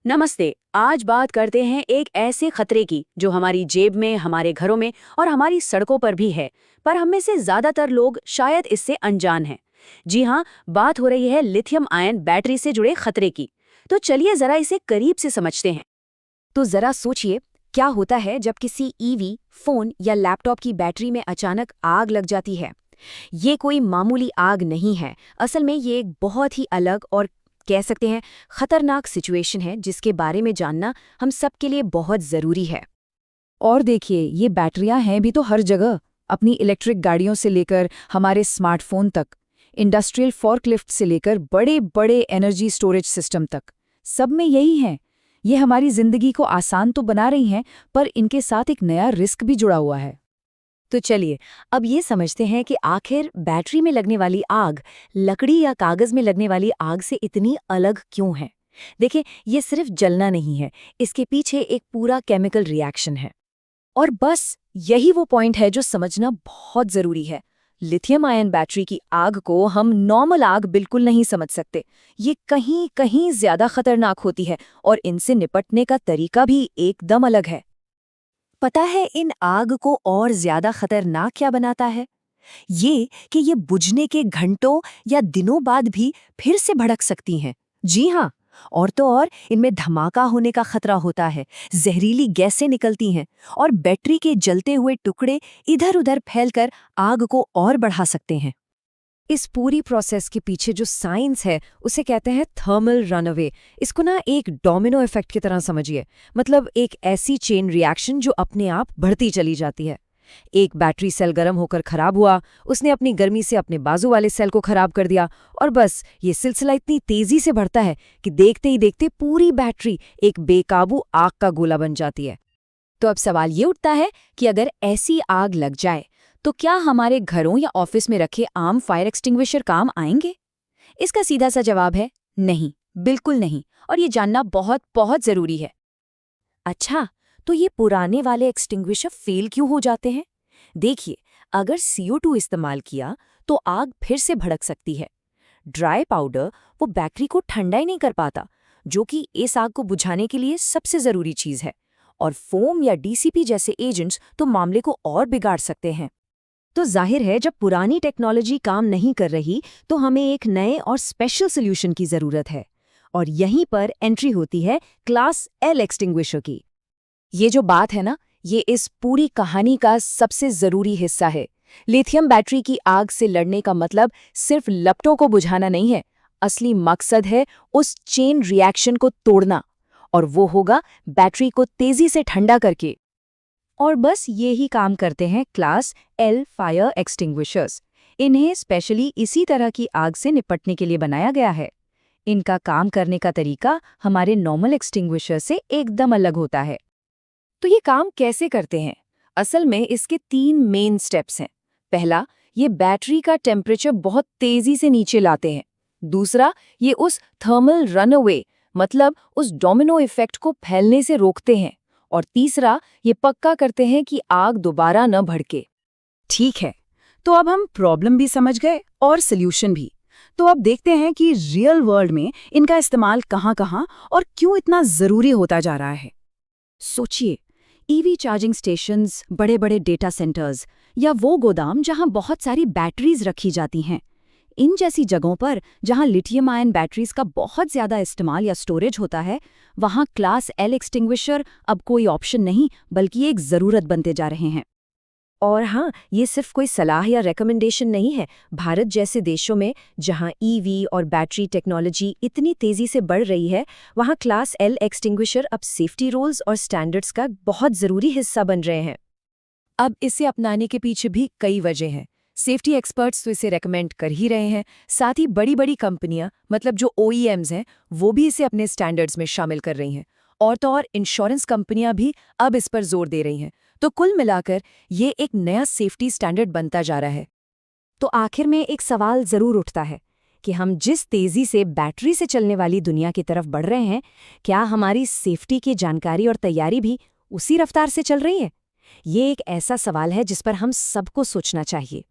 नमस्ते। आज बात करते हैं एक ऐसे खतरे की जो हमारी जेब में, हमारे घरों में और हमारी सड़कों पर भी है, पर हम में से ज्यादातर लोग शायद इससे अनजान हैं। जी हाँ, बात हो रही है लिथियम आयन बैटरी से जुड़े खतरे की। तो चलिए जरा इसे करीब से समझते हैं। तो जरा सोचिए, क्या होता है जब किसी ईवी, फोन या लैपटॉप की बैटरी में अचानक आग लग जाती है। ये कोई मामूली आग नहीं है। असल में ये एक बहुत ही अलग और कह सकते हैं खतरनाक सिचुएशन है, जिसके बारे में जानना हम सबके लिए बहुत ज़रूरी है। और देखिए, ये बैटरियां हैं भी तो हर जगह, अपनी इलेक्ट्रिक गाड़ियों से लेकर हमारे स्मार्टफोन तक, इंडस्ट्रियल फॉर्कलिफ्ट से लेकर बड़े बड़े एनर्जी स्टोरेज सिस्टम तक, सब में यही है। ये हमारी जिंदगी को आसान तो बना रही हैं, पर इनके साथ एक नया रिस्क भी जुड़ा हुआ है। तो चलिए अब ये समझते हैं कि आखिर बैटरी में लगने वाली आग लकड़ी या कागज में लगने वाली आग से इतनी अलग क्यों है। देखिए, ये सिर्फ जलना नहीं है, इसके पीछे एक पूरा केमिकल रिएक्शन है। और बस यही वो पॉइंट है जो समझना बहुत जरूरी है। लिथियम आयन बैटरी की आग को हम नॉर्मल आग बिल्कुल नहीं समझ सकते। ये कहीं कहीं ज्यादा खतरनाक होती है और इनसे निपटने का तरीका भी एकदम अलग है। पता है इन आग को और ज्यादा खतरनाक क्या बनाता है? ये कि ये बुझने के घंटों या दिनों बाद भी फिर से भड़क सकती हैं। जी हाँ, और तो और इनमें धमाका होने का खतरा होता है, जहरीली गैसें निकलती हैं और बैटरी के जलते हुए टुकड़े इधर-उधर फैलकर आग को और बढ़ा सकते हैं। इस पूरी प्रोसेस के पीछे जो साइंस है उसे कहते हैं थर्मल रनअवे। इसको ना एक डोमिनो इफेक्ट की तरह समझिए, मतलब एक ऐसी चेन रिएक्शन जो अपने आप बढ़ती चली जाती है। एक बैटरी सेल गर्म होकर खराब हुआ, उसने अपनी गर्मी से अपने बाजू वाले सेल को खराब कर दिया, और बस ये सिलसिला इतनी तेजी से बढ़ता है कि देखते ही देखते पूरी बैटरी एक बेकाबू आग का गोला बन जाती है। तो अब सवाल ये उठता है कि अगर ऐसी आग लग जाए तो क्या हमारे घरों या ऑफिस में रखे आम फायर एक्सटिंग्विशर काम आएंगे? इसका सीधा सा जवाब है नहीं, बिल्कुल नहीं, और ये जानना बहुत बहुत जरूरी है। अच्छा, तो ये पुराने वाले एक्सटिंग्विशर फेल क्यों हो जाते हैं? देखिए, अगर CO2 इस्तेमाल किया तो आग फिर से भड़क सकती है। ड्राई पाउडर वो बैटरी को ठंडा ही नहीं कर पाता, जो कि इस आग को बुझाने के लिए सबसे जरूरी चीज है। और फोम या DCP जैसे एजेंट्स तो मामले को और बिगाड़ सकते हैं। तो जाहिर है, जब पुरानी टेक्नोलॉजी काम नहीं कर रही तो हमें एक नए और स्पेशल सोल्यूशन की जरूरत है। और यहीं पर एंट्री होती है क्लास L एक्सटिंग्विशर की। ये जो बात है ना, ये इस पूरी कहानी का सबसे जरूरी हिस्सा है। लिथियम बैटरी की आग से लड़ने का मतलब सिर्फ लपटों को बुझाना नहीं है। असली मकसद है उस चेन रिएक्शन को तोड़ना, और वो होगा बैटरी को तेजी से ठंडा करके। और बस ये ही काम करते हैं क्लास L फायर एक्सटिंग्विशर्स। इन्हें स्पेशली इसी तरह की आग से निपटने के लिए बनाया गया है। इनका काम करने का तरीका हमारे नॉर्मल एक्सटिंग्विशर से एकदम अलग होता है। तो ये काम कैसे करते हैं? असल में इसके 3 मेन स्टेप्स हैं। पहला, ये बैटरी का टेम्परेचर बहुत तेजी से नीचे लाते हैं। दूसरा, ये उस थर्मल रनअवे, मतलब उस डोमिनो इफेक्ट को फैलने से रोकते हैं। और तीसरा, ये पक्का करते हैं कि आग दोबारा न भड़के। ठीक है, तो अब हम प्रॉब्लम भी समझ गए और सल्यूशन भी। तो अब देखते हैं कि रियल वर्ल्ड में इनका इस्तेमाल कहाँ-कहाँ और क्यों इतना ज़रूरी होता जा रहा है। सोचिए, ईवी चार्जिंग स्टेशंस, बड़े-बड़े डेटा सेंटर्स या वो गोदाम जहां बहुत सारी बैटरीज रखी जाती हैं। इन जैसी जगहों पर जहां लिथियम आयन बैटरीज का बहुत ज्यादा इस्तेमाल या स्टोरेज होता है, वहां क्लास L एक्सटिंग्विशर अब कोई ऑप्शन नहीं बल्कि एक ज़रूरत बनते जा रहे हैं। और हाँ, ये सिर्फ कोई सलाह या रेकमेंडेशन नहीं है। भारत जैसे देशों में जहां ईवी और बैटरी टेक्नोलॉजी इतनी तेजी से बढ़ रही है, वहां क्लास L एक्सटिंग्विशर अब सेफ्टी रूल्स और स्टैंडर्ड्स का बहुत ज़रूरी हिस्सा बन रहे हैं। अब इसे अपनाने के पीछे भी कई वजह हैं। सेफ्टी एक्सपर्ट्स तो इसे रेकमेंड कर ही रहे हैं, साथ ही बड़ी बड़ी कंपनियां, मतलब जो OEMs हैं, वो भी इसे अपने स्टैंडर्ड्स में शामिल कर रही हैं। और तो और इंश्योरेंस कंपनियां भी अब इस पर जोर दे रही हैं। तो कुल मिलाकर ये एक नया सेफ्टी स्टैंडर्ड बनता जा रहा है। तो आखिर में एक सवाल ज़रूर उठता है कि हम जिस तेज़ी से बैटरी से चलने वाली दुनिया की तरफ बढ़ रहे हैं, क्या हमारी सेफ्टी की जानकारी और तैयारी भी उसी रफ्तार से चल रही है? ये एक ऐसा सवाल है जिस पर हम सबको सोचना चाहिए।